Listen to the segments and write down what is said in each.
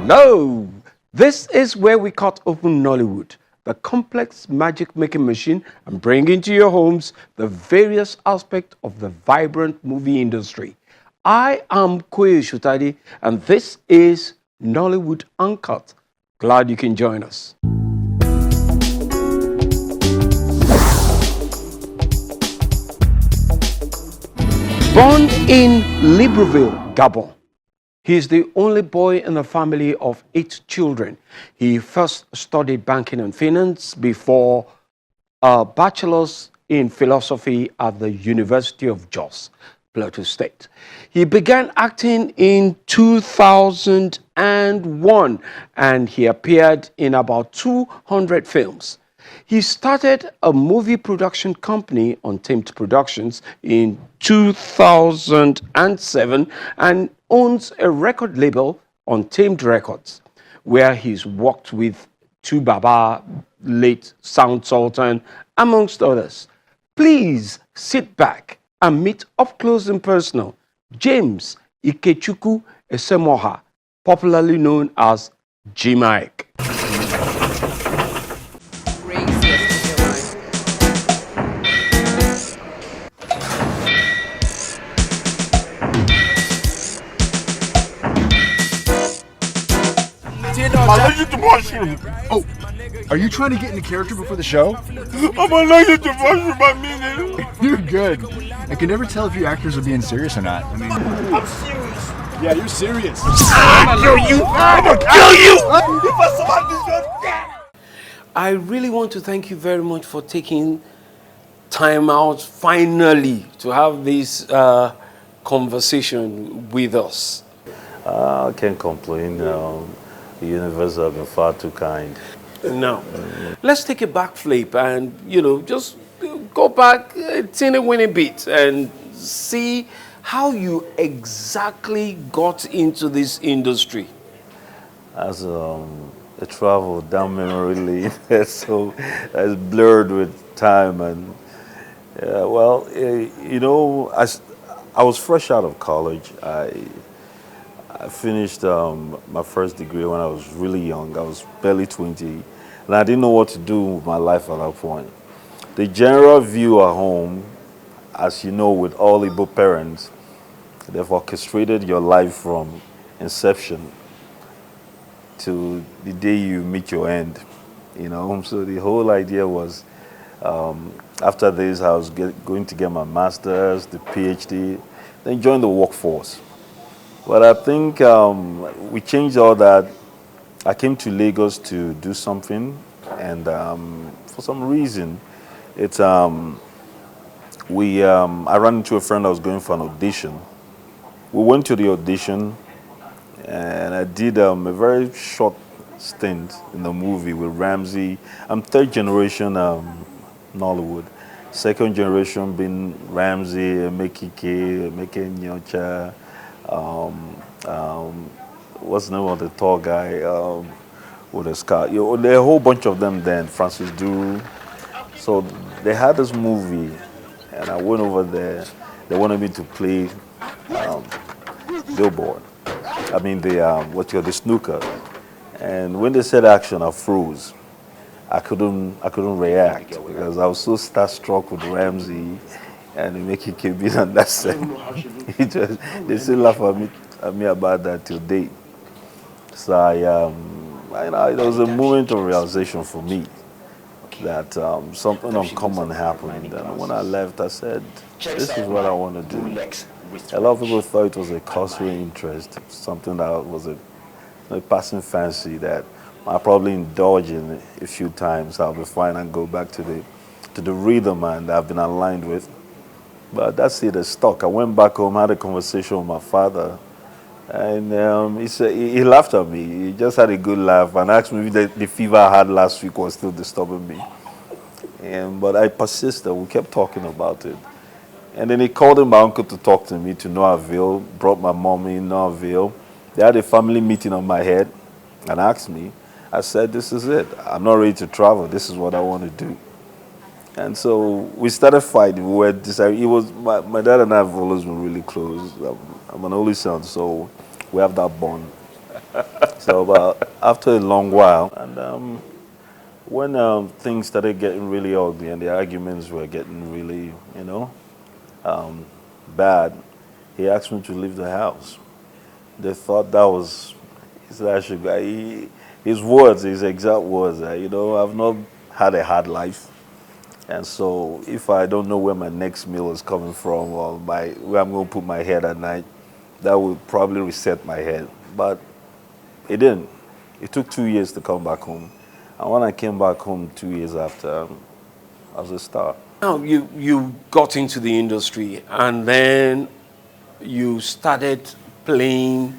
No! This is where we cut open Nollywood, the complex magic-making machine, and bring into your homes the various aspects of the vibrant movie industry. I am Koye Shutadi, and this is Nollywood Uncut. Glad you can join us. Born in Libreville, Gabon, he is the only boy in a family of 8 children. He first studied banking and finance before a bachelor's in philosophy at the University of Jos, Plateau State. He began acting in 2001 and he appeared in about 200 films. He started a movie production company, Untamed Productions, in 2007 and owns a record label, Untamed Records, where he's worked with Baba, late Sound Sultan, amongst others. Please sit back and meet up close and personal James Ikechukwu Esemoha, popularly known as Gmaik. I'm allergic to mushroom. Oh, are you trying to get into character before the show? I'm allergic to mushroom, I mean it. You're good. I can never tell if you actors are being serious or not. I'm serious. Yeah, you're serious. I'll kill you. I'm gonna kill you. If I survive this one. I really want to thank you very much for taking time out finally to have this conversation with us. I can't complain. The universe has been far too kind. Now, let's take a back flip and, just go back a teeny weeny bit and see how you exactly got into this industry. As I traveled down memory lane, so it's blurred with time. And I was fresh out of college. I finished my first degree when I was really young. I was barely 20, and I didn't know what to do with my life at that point. The general view at home, as you know, with all Igbo parents, they've orchestrated your life from inception to the day you meet your end. So the whole idea was, after this, I was going to get my master's, the PhD, then join the workforce. But I think we changed all that. I came to Lagos to do something, and for some reason, I ran into a friend that was going for an audition. We went to the audition, and I did a very short stint in the movie with Ramsey. I'm third generation Nollywood. Second generation being Ramsey, Mekike, Meke Nyocha. What's the name of the tall guy with a scar? There are a whole bunch of them then, Francis Duru. So they had this movie, and I went over there. They wanted me to play billboard. I mean the snooker. And when they said action, I froze. I couldn't react because I was so starstruck with Ramsey and make it keep being on that set. They still laugh at me about that till date. So it was a moment of realization for me that something uncommon happened. And when I left, I said, this is what I want to do. A lot of people thought it was a cursory interest, something that was a passing fancy that I probably indulge in a few times. I'll be fine and go back to the rhythm and I've been aligned with. But that's it, it's stuck. I went back home, had a conversation with my father, and he said he laughed at me. He just had a good laugh and asked me if the fever I had last week was still disturbing me. But I persisted. We kept talking about it. And then he called in my uncle to talk to me to no avail, brought my mom in, no avail. They had a family meeting on my head and asked me. I said, this is it. I'm not ready to travel. This is what I want to do. And so we started fighting. We were deciding. It was my dad and I have always been really close. I'm an only son, so we have that bond. So, but after a long while, and when things started getting really ugly and the arguments were getting really, bad, he asked me to leave the house. They thought that was, he said I should go. His words, his exact words, I've not had a hard life. And so if I don't know where my next meal is coming from or where I'm going to put my head at night, that would probably reset my head. But it didn't. It took 2 years to come back home. And when I came back home 2 years after, I was a star. Now you got into the industry and then you started playing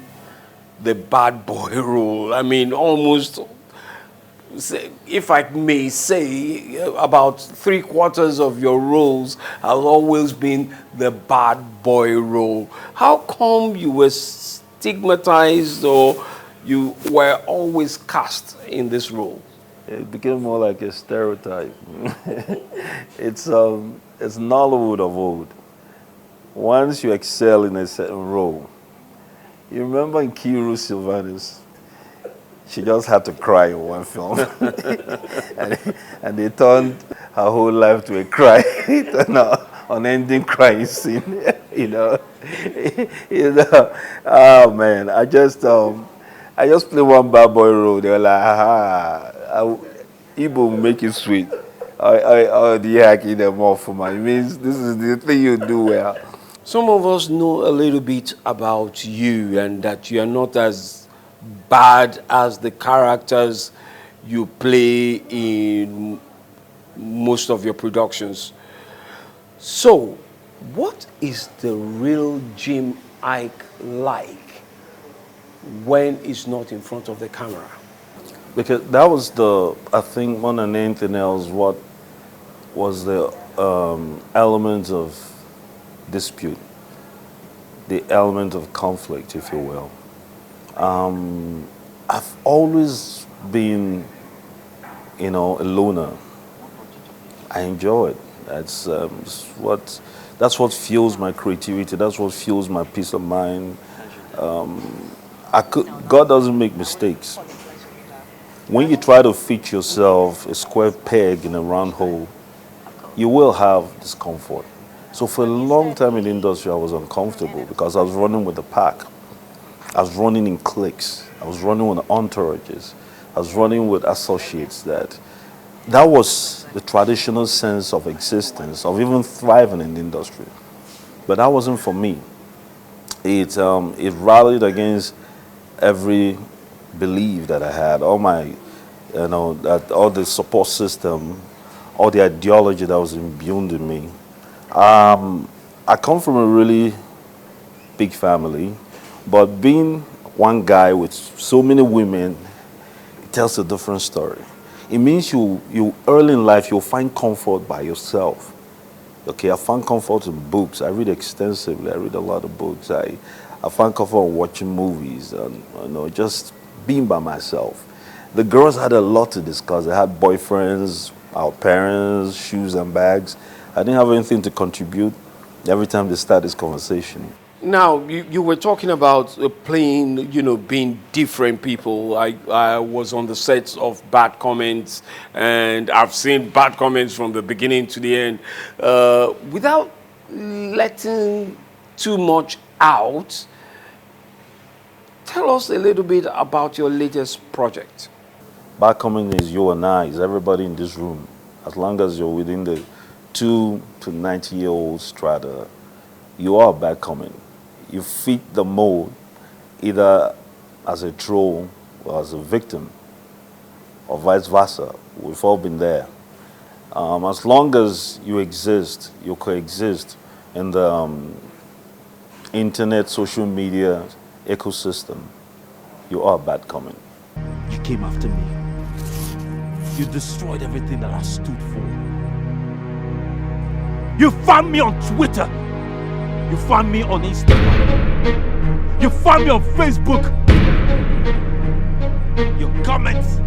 the bad boy role. I mean, almost, if I may say, about 3/4 of your roles have always been the bad boy role. How come you were stigmatized or you were always cast in this role? It became more like a stereotype. It's Nollywood of old. Once you excel in a certain role, you remember in Kiru Sylvanus, she just had to cry in one film. and they turned her whole life to a cry, unending crying scene, Oh man, I just played one bad boy role. They were like, Igbo will make it sweet. The hacky them off, man. It means this is the thing you do well. Some of us know a little bit about you and that you are not as bad as the characters you play in most of your productions. So, what is the real Gmaik like when it's not in front of the camera? Because that was I think more than anything else, what was the element of dispute, the element of conflict, if you will. I've always been, a loner. I enjoy it. That's what fuels my creativity. That's what fuels my peace of mind. God doesn't make mistakes. When you try to fit yourself a square peg in a round hole, you will have discomfort. So for a long time in the industry, I was uncomfortable because I was running with the pack. I was running in cliques. I was running with entourages. I was running with associates. That was the traditional sense of existence, of even thriving in the industry. But that wasn't for me. It rallied against every belief that I had, all the support system, all the ideology that was imbued in me. I come from a really big family, but being one guy with so many women, it tells a different story. It means you early in life, you'll find comfort by yourself. Okay, I found comfort in books. I read extensively. I read a lot of books. I found comfort in watching movies and just being by myself. The girls had a lot to discuss. They had boyfriends, our parents, shoes and bags. I didn't have anything to contribute every time they start this conversation. Now, you were talking about playing, being different people. I was on the sets of Bad Comments, and I've seen Bad Comments from the beginning to the end. Without letting too much out, tell us a little bit about your latest project. Bad Comments is you and I, is everybody in this room. As long as you're within the 2 to 90-year-old strata, you are a bad comment. You fit the mold either as a troll or as a victim, or vice versa. We've all been there. As long as you exist, you coexist in the internet, social media ecosystem, you are a bad comment. You came after me. You destroyed everything that I stood for. You found me on Twitter. You found me on Instagram. You found me on Facebook. Your comments.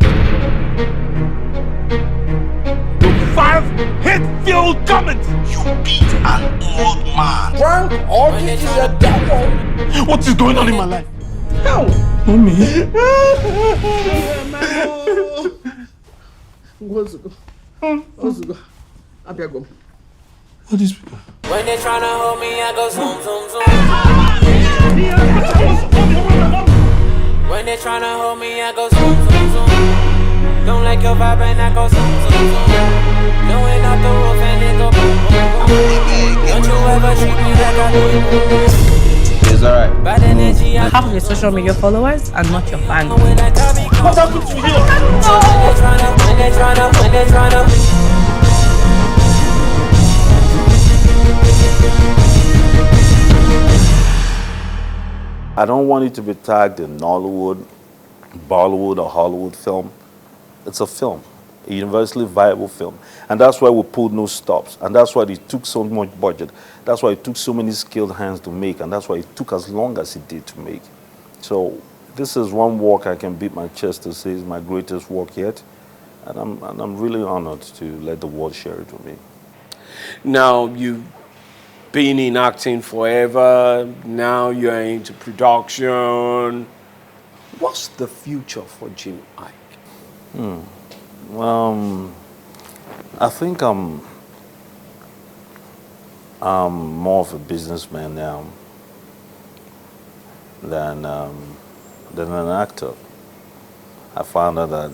Your 5 hate-filled comments. You beat an old man. What is going on in my life? How? Mommy. What's it? Abiago. What is people? When they tryna hold me, I go zoom, zoom, zoom. When they tryna hold me, I go zoom, zoom, zoom. Don't like your vibe and I go zoom, zoom, zoom. Blowing out the roof and it go boom, boom, boom. Don't you ever treat me like I do. It's alright. Bad energy, I Half of your social media followers are not your fans. when I come, What happened to you? when they tryna. I don't want it to be tagged in Nollywood, Bollywood, or Hollywood film. It's a film, a universally viable film. And that's why we pulled no stops. And that's why it took so much budget. That's why it took so many skilled hands to make. And that's why it took as long as it did to make. So this is one work I can beat my chest to say is my greatest work yet. And I'm really honored to let the world share it with me. Now, you've been in acting forever. Now you're into production. What's the future for Gmaik? I think I'm more of a businessman now than an actor. I found out that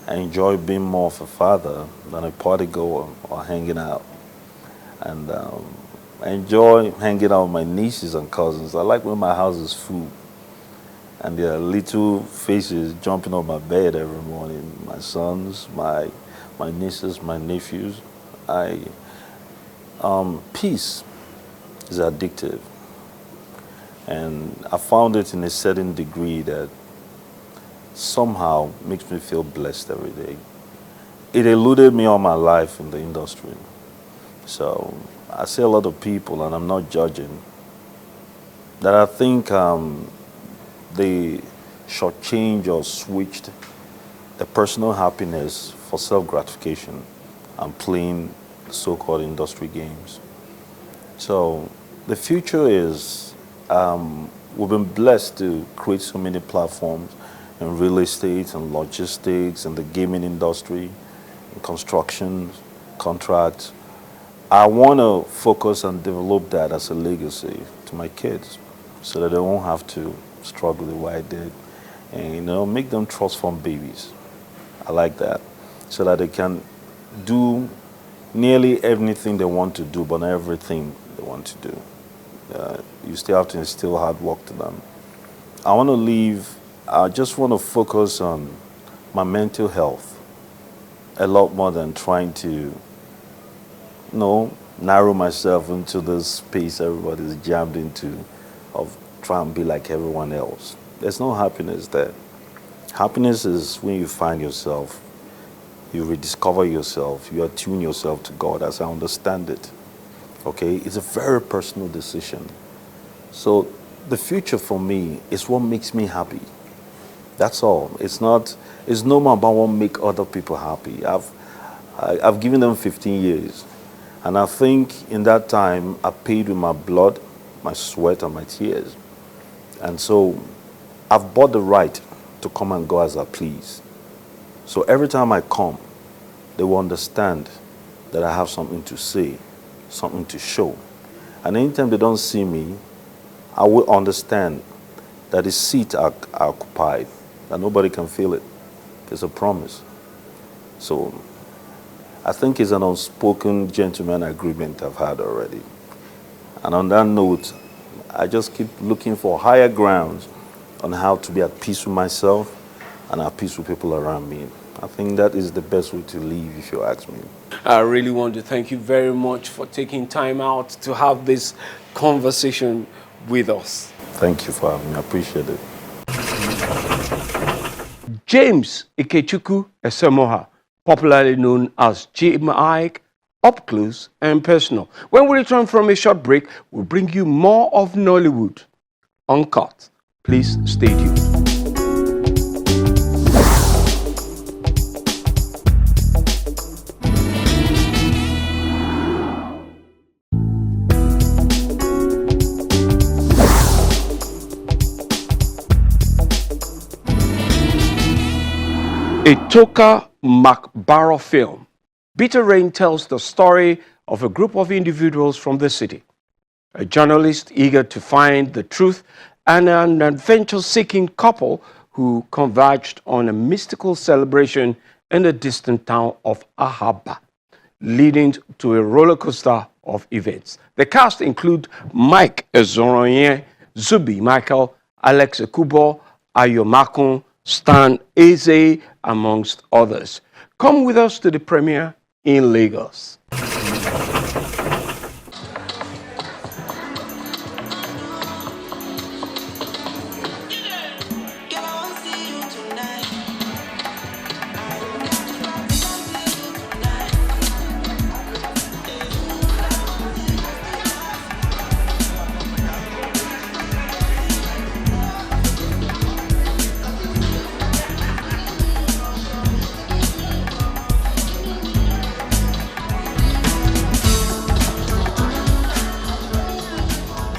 I enjoy being more of a father than a party goer or hanging out. And I enjoy hanging out with my nieces and cousins. I like when my house is full and there are little faces jumping on my bed every morning. My sons, my nieces, my nephews. Peace is addictive. And I found it in a certain degree that somehow makes me feel blessed every day. It eluded me all my life in the industry. So I see a lot of people, and I'm not judging, that I think they shortchanged or switched the personal happiness for self-gratification and playing so-called industry games. So the future is, we've been blessed to create so many platforms in real estate and logistics and the gaming industry, and construction, contracts. I want to focus and develop that as a legacy to my kids so that they won't have to struggle the way I did. And, make them trust fund babies. I like that. So that they can do nearly everything they want to do, but not everything they want to do. You still have to instill hard work to them. I just want to focus on my mental health a lot more than trying to narrow myself into this space everybody's jammed into of trying to be like everyone else. There's no happiness there. Happiness is when you find yourself, you rediscover yourself, you attune yourself to God as I understand it. Okay? It's a very personal decision. So the future for me is what makes me happy. That's all. It's no more about what makes other people happy. I've given them 15 years. And I think in that time, I paid with my blood, my sweat, and my tears. And so I've bought the right to come and go as I please. So every time I come, they will understand that I have something to say, something to show. And anytime they don't see me, I will understand that the seat are occupied, that nobody can feel it. It's a promise. So I think it's an unspoken gentleman agreement I've had already. And on that note, I just keep looking for higher grounds on how to be at peace with myself and at peace with people around me. I think that is the best way to live, if you ask me. I really want to thank you very much for taking time out to have this conversation with us. Thank you for having me. I appreciate it. James Ikechukwu Esemoha, popularly known as Gmaik, up close and personal. When we return from a short break, we'll bring you more of Nollywood Uncut. Please stay tuned. A Toka Makbaro film, Bitter Rain tells the story of a group of individuals from the city. A journalist eager to find the truth and an adventure-seeking couple who converged on a mystical celebration in the distant town of Ahaba, leading to a roller coaster of events. The cast include Mike Ezoroyen, Zubi Michael, Alex Ekubo, Ayo Makun, Stan Eze, amongst others. Come with us to the premiere in Lagos.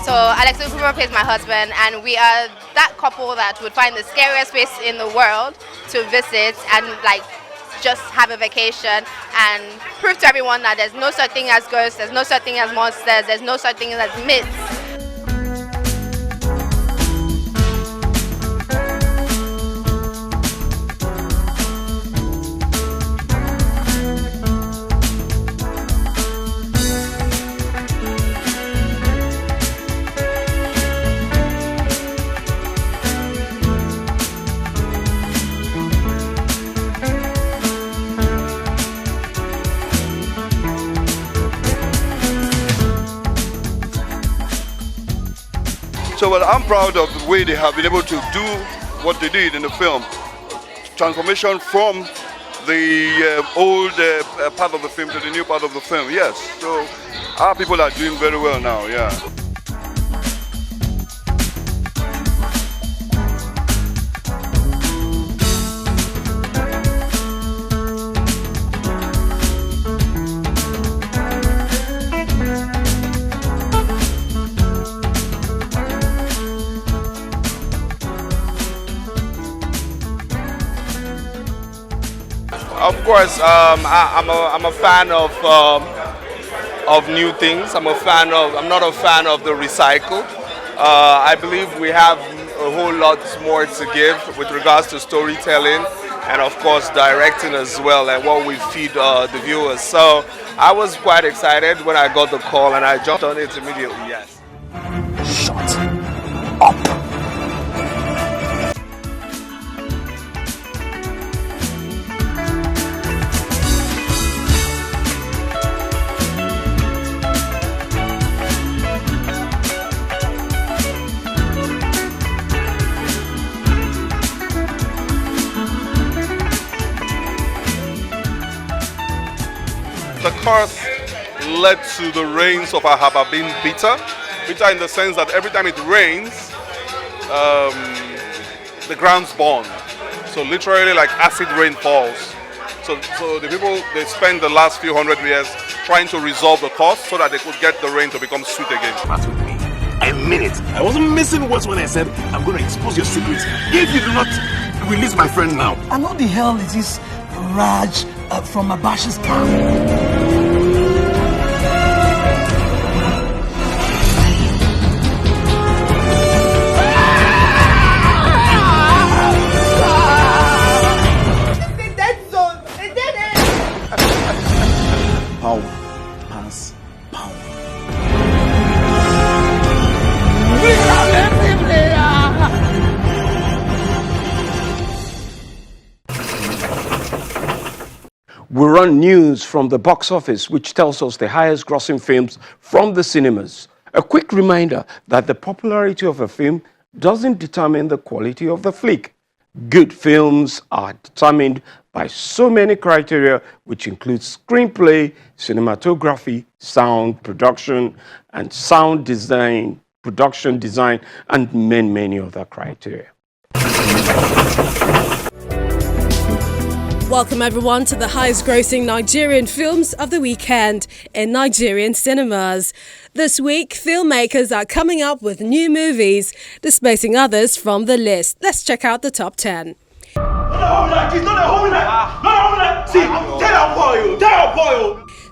So Alex Cooper plays my husband, and we are that couple that would find the scariest place in the world to visit and just have a vacation and prove to everyone that there's no such thing as ghosts, there's no such thing as monsters, there's no such thing as myths. So well, I'm proud of the way they have been able to do what they did in the film. Transformation from the old part of the film to the new part of the film, yes. So our people are doing very well now, yeah. Of course, I'm a fan of new things. I'm not a fan of the recycled. I believe we have a whole lot more to give with regards to storytelling and of course directing as well, and what we feed the viewers. So I was quite excited when I got the call and I jumped on it immediately, yes. Shut up. The curse led to the rains of Ahaba being bitter. Bitter in the sense that every time it rains, the ground's born. So literally like acid rain falls. So the people, they spend the last few hundred years trying to resolve the cause so that they could get the rain to become sweet again. That's with me. I mean it. I wasn't missing words when I said I'm going to expose your secrets if you do not release my friend now. And what the hell is this Raj from Abash's camp? Power pass power. We run news from the box office, which tells us the highest grossing films from the cinemas. A quick reminder that the popularity of a film doesn't determine the quality of the flick. Good films are determined by so many criteria, which includes screenplay, cinematography, sound, production, and sound design, production design, and many other criteria. Welcome everyone to the highest grossing Nigerian films of the weekend in Nigerian cinemas. This week, filmmakers are coming up with new movies, displacing others from the list. Let's check out the top 10. He's not a home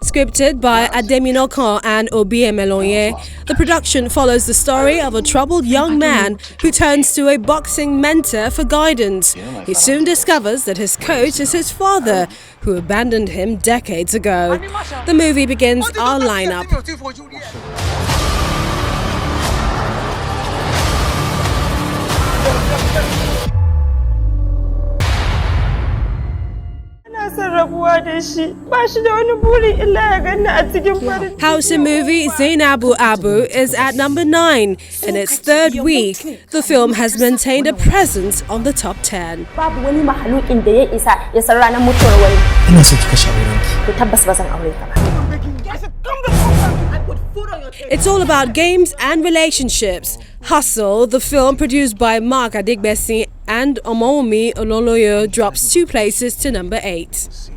Scripted by Ademino Khan and Obi Emelonye, the production follows the story of a troubled young man who turns to a boxing mentor for guidance. He soon discovers that his coach is his father, who abandoned him decades ago. The movie begins our lineup. Hausa movie Zainabu Abu is at number 9 in its third week. The film has maintained a presence on the top 10. It's all about games and relationships. Hustle, the film produced by Mark Adigbesi and Omomi Ololoyo, drops 2 places to number 8.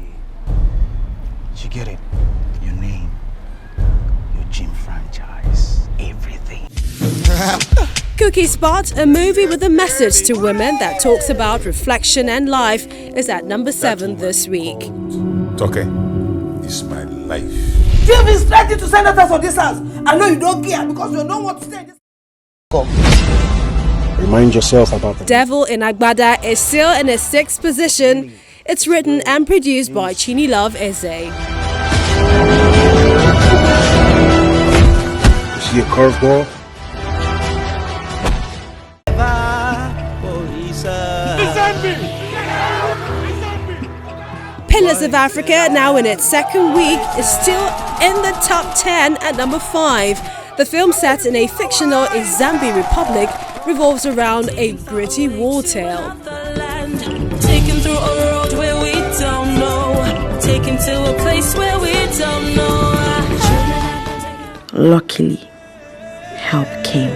You get it? Your name, your gym franchise, everything. Cookie Spot, a movie with a message to women that talks about reflection and life, is at number 7 this week. It's okay. It's my life. You've been threatening to send us on this house. I know you don't care because you don't want to stay in this. Remind yourself about the Devil in Agbada is still in its 6th position. It's written and produced by Chini Love Eze. You see a curveball? Pillars of Africa, now in its 2nd week, is still in the top 10 at number 5. The film, set in a fictional Izambi republic, revolves around a gritty war tale. Taken through a road where we don't know. Taken to a place where we don't know. Luckily, help came.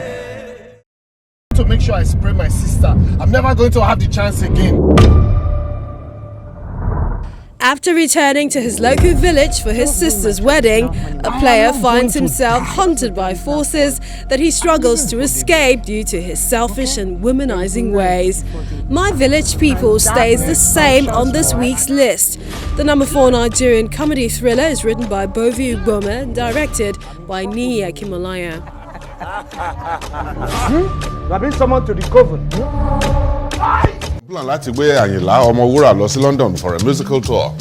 To make sure I spray my sister. I'm never going to have the chance again. After returning to his local village for his sister's wedding, a player finds himself haunted by forces that he struggles to escape due to his selfish and womanizing ways. My Village People stays the same on this week's list. The number 4 Nigerian comedy thriller is written by Bovi Ugbome and directed by Niyi Akimolaya. You have been summoned to the coven. Plan láti gbé Àyìnlá Ọmọwúrà lọ sí London for a musical tour.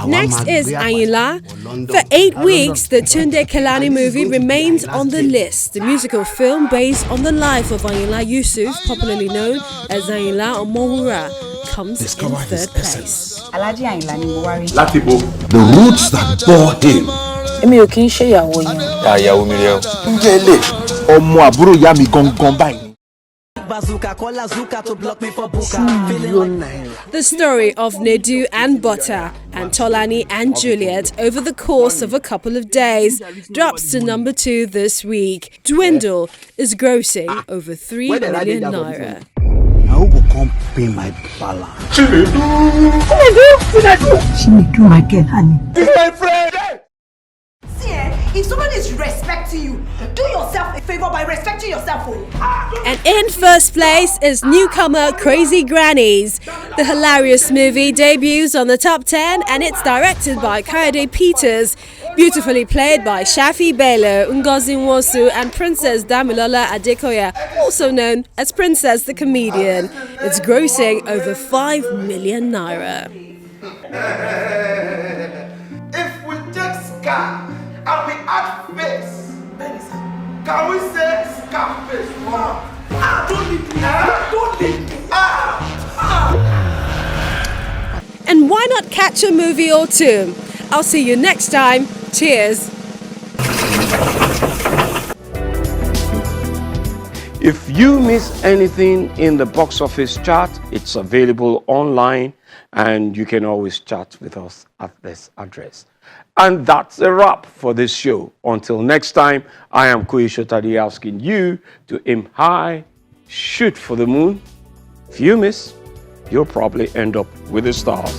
Next is Ayinla. For 8 weeks, the Tunde Kelani movie remains on the list. The musical film based on the life of Ayinla Yusuf, popularly known as Ayinla Ọmọwúrà, comes in 3rd place. The roots that bore him. Èmi ò kì í ṣe ìyàwó yín. Ìyàwó mi rẹ o. Ǹjẹ́ ilé ọmọ àbúrò ìyá mi gangan báyìí. The story of Nedu and Botta and Tolani and Juliet over the course of a couple of days drops to number 2 this week. Dwindle is grossing over 3 million naira. I will come pay my balance. Chinedu, my girl, honey. it's my friend. If somebody is respecting you, do yourself a favor by respecting yourself. And in 1st place is newcomer Crazy Grannies. The hilarious movie debuts on the top 10 and it's directed by Kayode Peters, beautifully played by Shafi Bello, Ngozi Nwosu and Princess Damilola Adekoya, also known as Princess the Comedian. It's grossing over 5 million naira. If we take Scar and we add face, can we say Scarface? Don't leave me. Don't leave me. And why not catch a movie or 2? I'll see you next time. Cheers. If you miss anything in the box office chart, it's available online and you can always chat with us at this address. And that's a wrap for this show. Until next time, I am Koisho Tadi asking you to aim high, shoot for the moon. If you miss, you'll probably end up with the stars.